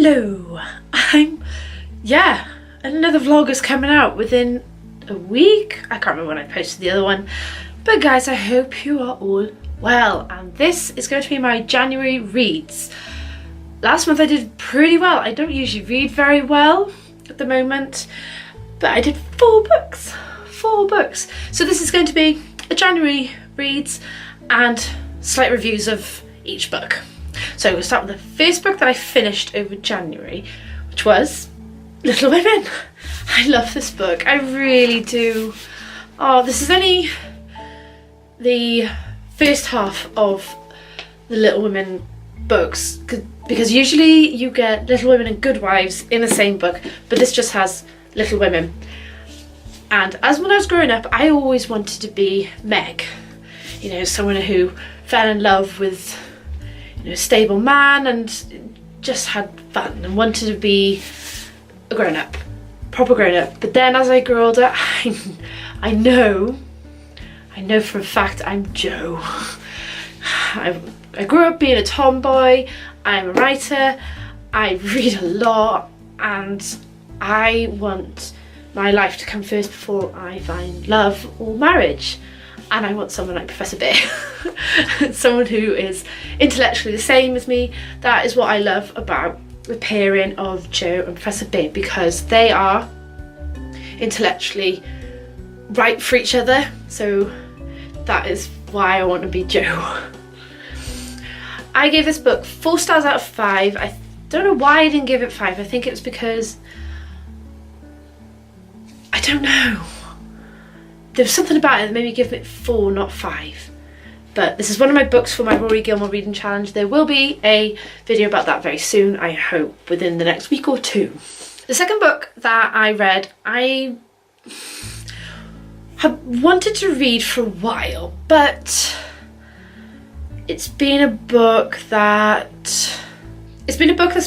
Hello, another vlog is coming out within a week. I can't remember when I posted the other one, but guys, I hope you are all well, and this is going to be my January reads. Last month I did pretty well. I don't usually read very well at the moment, but I did 4 books. So this is going to be a January reads and slight reviews of each book. So we'll start with the first book that I finished over January, which was Little Women. I love this book, I really do. Oh, this is only the first half of the Little Women books, because usually you get Little Women and Good Wives in the same book, but this just has Little Women. And as when I was growing up, I always wanted to be Meg, you know, someone who fell in love with, you know, a stable man and just had fun and wanted to be a grown-up, proper grown-up. But then as I grew older, I know for a fact I'm Jo. I grew up being a tomboy, I'm a writer, I read a lot, and I want my life to come first before I find love or marriage. And I want someone like Professor Bear, someone who is intellectually the same as me. That is what I love about the pairing of Jo and Professor Bear, because they are intellectually right for each other. So that is why I want to be Jo. I gave this book 4 stars out of 5. I don't know why I didn't give it 5. I think it was because, I don't know. There was something about it that made me give it 4, not 5. But this is one of my books for my Rory Gilmore reading challenge. There will be a video about that very soon, I hope, within the next week or 2. The second book that I read, I have wanted to read for a while, but it's been a book that's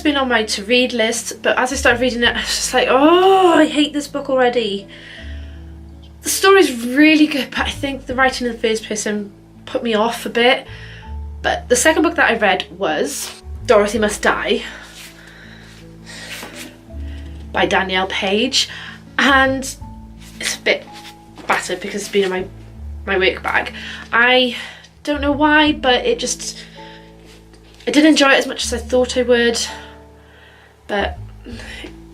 been on my to read list, but as I started reading it, I was just like, oh, I hate this book already. The story's really good, but I think the writing in the first person put me off a bit. But the second book that I read was Dorothy Must Die by Danielle Page, and it's a bit battered because it's been in my work bag. I don't know why, but I didn't enjoy it as much as I thought I would. But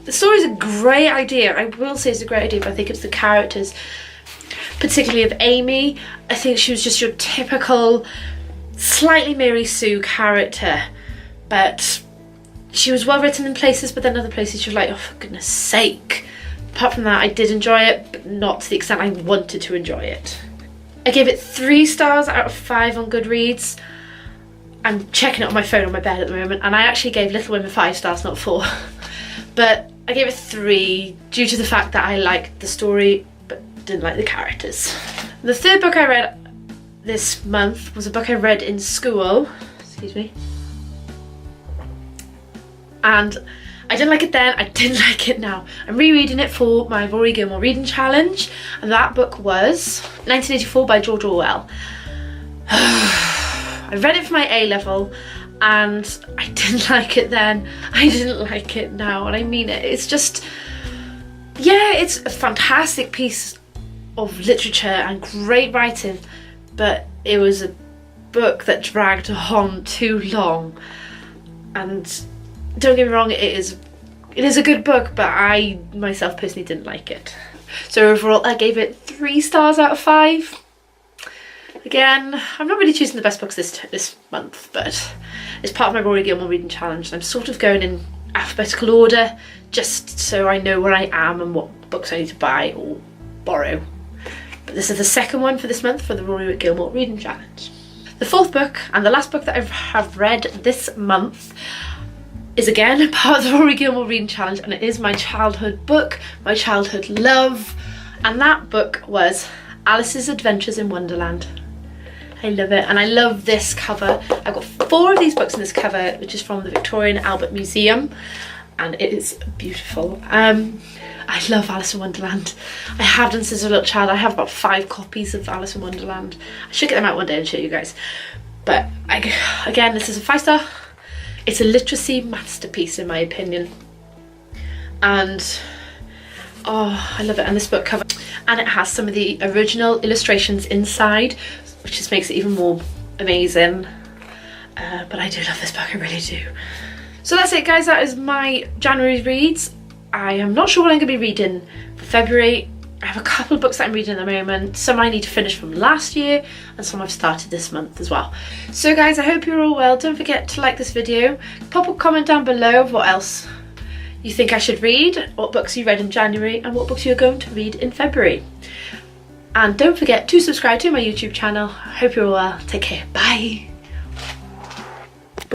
the story's a great idea. I will say it's a great idea, but I think it's the characters, particularly of Amy. I think she was just your typical slightly Mary Sue character, but she was well written in places, but then other places she was like, oh, for goodness sake. Apart from that, I did enjoy it, but not to the extent I wanted to enjoy it. I gave it 3 stars out of 5 on Goodreads. I'm checking it on my phone on my bed at the moment, and I actually gave Little Women 5 stars, not 4. But I gave it 3 due to the fact that I liked the story but didn't like the characters. The third book I read this month was a book I read in school, excuse me, and I didn't like it then, I didn't like it now. I'm rereading it for my Rory Gilmore reading challenge, and that book was 1984 by George Orwell. I read it for my A-level and I didn't like it then, I didn't like it now, and I mean it. It's just, yeah, it's a fantastic piece of literature and great writing, but it was a book that dragged on too long. And don't get me wrong, it is a good book, but I myself personally didn't like it. So overall I gave it 3 stars out of 5. Again, I'm not really choosing the best books this month, but it's part of my Rory Gilmore reading challenge, and I'm sort of going in alphabetical order just so I know where I am and what books I need to buy or borrow. But this is the second one for this month for the Rory Gilmore reading challenge. The fourth book and the last book that I have read this month is again part of the Rory Gilmore reading challenge, and it is my childhood book, my childhood love, and that book was Alice's Adventures in Wonderland. I love it, and I love this cover. I've got 4 of these books in this cover, which is from the Victorian Albert Museum, and it is beautiful. I love Alice in Wonderland. I have done since a little child. I have about 5 copies of Alice in Wonderland. I should get them out one day and show you guys. But again, this is a 5 star It's a literacy masterpiece in my opinion. And oh, I love it. And this book cover, and it has some of the original illustrations inside, which just makes it even more amazing. But I do love this book, I really do. So that's it guys, that is my January reads. I am not sure what I'm going to be reading for February. I have a couple of books that I'm reading at the moment. Some I need to finish from last year and some I've started this month as well. So guys, I hope you're all well. Don't forget to like this video. Pop a comment down below of what else you think I should read, what books you read in January and what books you're going to read in February. And don't forget to subscribe to my YouTube channel. I hope you're all well. Take care. Bye.